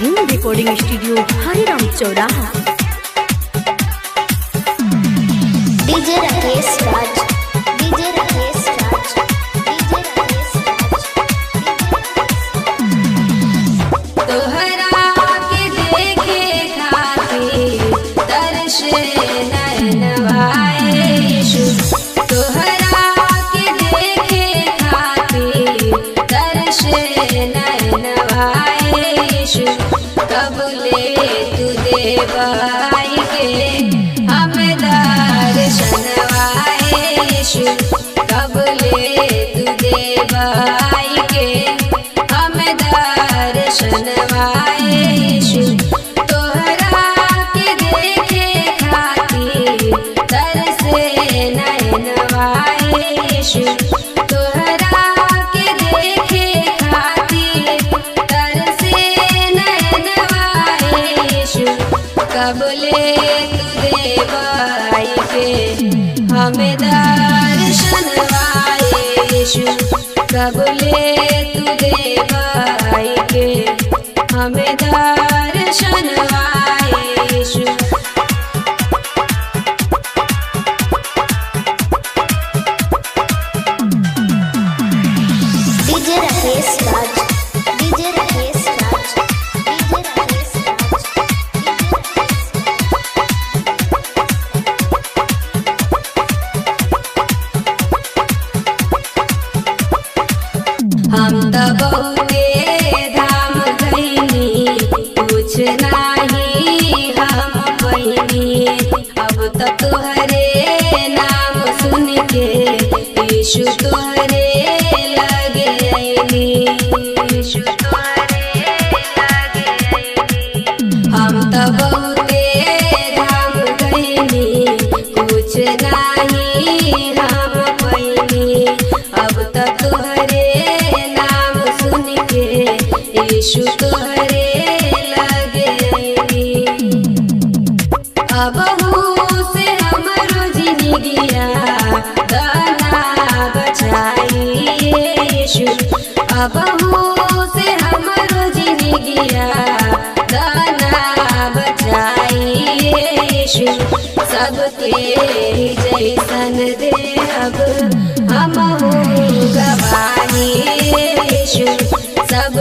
Dream recording studio Hariram चौराहा। DJ Rakesh राज, DJ Rakesh राज, DJ Rakesh राज। तोहरा के देखे खातिर तरसे नयनवाए यीशु, तोहरा के देखे खातिर तरसे नयनवाए यीशु। कबले तू देवाई के हमें दर्शनवाए यीशु, कबले तू देवाई के हमें दर्शनवाए यीशु। तोहरा के देखे खातिर तरसे नयनवाए यीशु, तोहरा के देखे खातिर तरसे नयनवाए यीशु। कबले तू देवाई के हमें दर्शनवाए यीशु, कबले तू देवाई के हमें दर्शनवाए यीशु। डीजे राकेश राज, डीजे राकेश राज, डीजे राकेश राज। हम तो बहुते धाम गईनी, कुछ नाही हम बहिनी। अब तो तोहरे नाम सुन के यीशु तोहरे लगे अइनी, यीशु तोहरे लगे अइनी। हम तो बहुते धाम गईनी, कुछ नाही हम बहिनी। अब तो तोहरे नाम सुन के यीशु तोहरे लगे अइनी। अबहू से हमरो जिंदगिया दाना बचाई यीशु, अबहू से हमरो जिंदगिया दाना बचाई यीशु। सबके जैसन देहब हमहू गवाही यीशु, सब